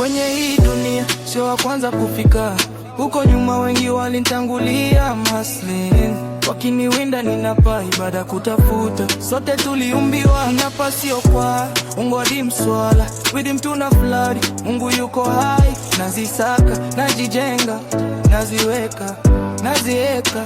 Kwenye hii dunia sio wa kwanza kufika, huko nyuma wengi walinitangulia maslin. Wakiniwinda ninapa ibada kutafuta, sote tuliumbiwa ninapa sio kwa ungodi mswala. With him tuna flari, Mungu yuko hai. Nazisaka, najijenga, naziweka, nazieka.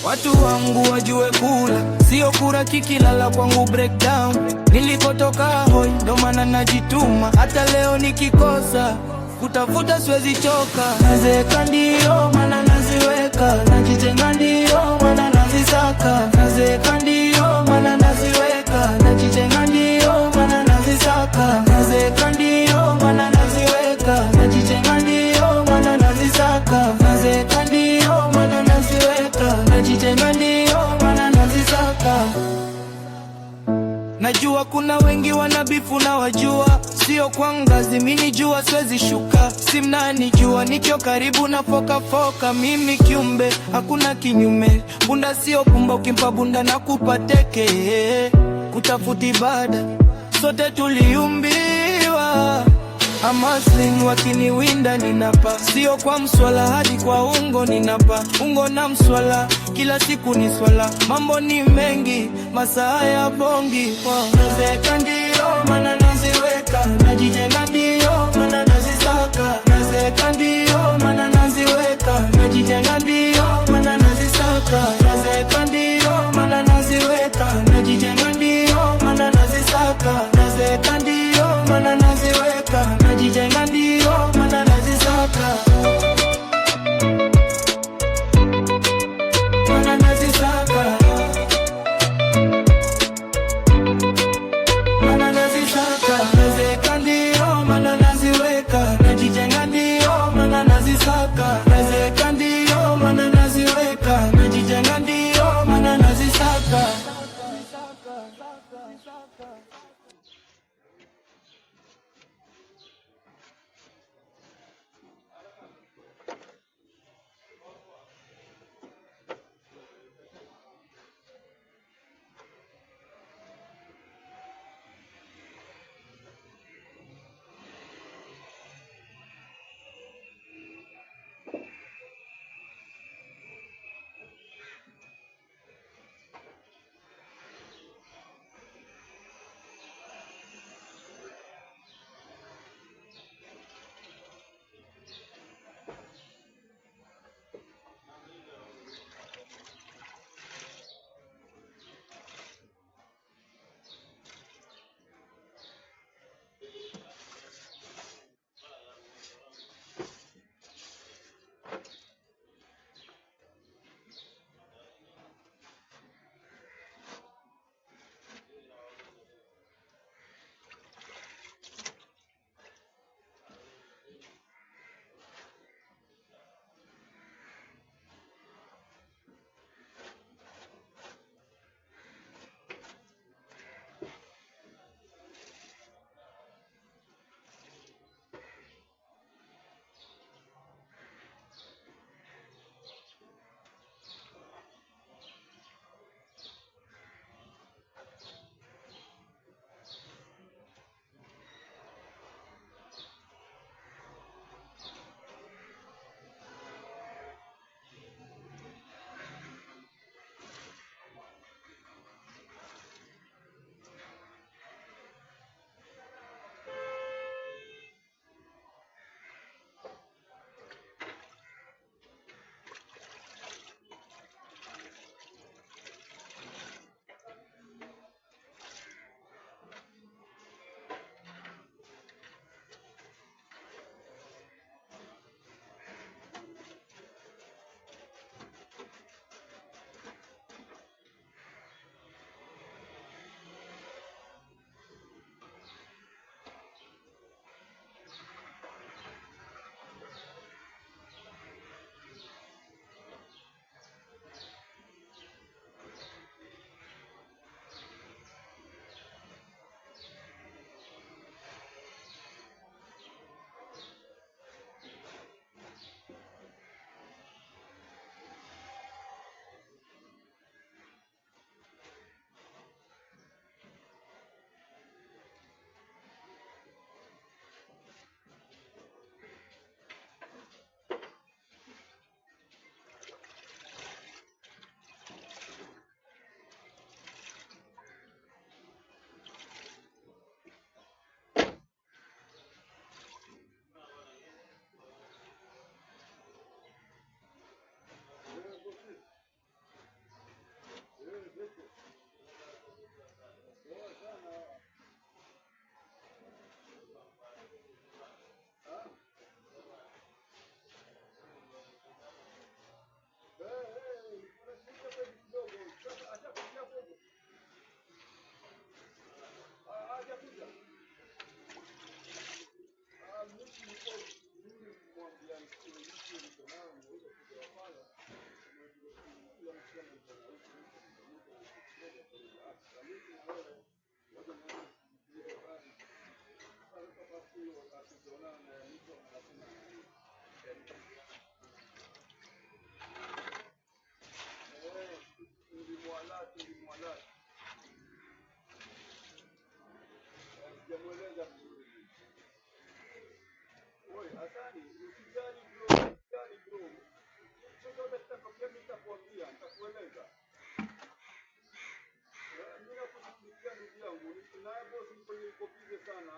Watu wangu wajue kula, sio kura kikilala kwangu breakdown. Nilikotoka hoi, ndo maana najituma. Hata leo nikikosa, kutafuta siwezi choka. Nazeeka ndio maana naziweka, najijenga ndio maana nazisaka. Nazeeka ndio maana naziweka, najijenga ndio maana nazisaka. Nazeeka ndio maana naziweka, najijenga ndio maana nazisaka. Nazeeka ndio maana naziweka, najijenga ndio maana nazisaka. Najua kuna wengi wanabifu na wajua, sio kwa ngazi mini jua siwezi shuka. Simnanijua nikio karibu na foka. Mimi kiumbe hakuna kinyume, bunda sio pumba, ukimpa bunda na kupateke. Kutafuti ibada, sote tuliumbiwa. Amasling wakiniwinda ninapa, sio kwa mswala hadi kwa ungo ninapa. Ungo na mswala, kila siku ni swala. Mambo ni mengi, masaa ya bongi. Nazeeka ndio maana naziweka, najijenga ndio maana nazisaka. Nazeeka ndio maana naziweka, najijenga ndio maana nazisaka. Nazeeka ndio maana naziweka, najijenga ndio maana nazisaka. Nazeeka ndio maana naziweka, najijenga ndio maana nazisaka. Maana nazisaka, maana nazisaka. Nazeeka ndio maana naziweka, najijenga ndio maana nazisaka. Nazeeka ndio maana kueleza. Mimi nakushughulikia ndugu yangu. Naye bosi mpenye iko busy sana.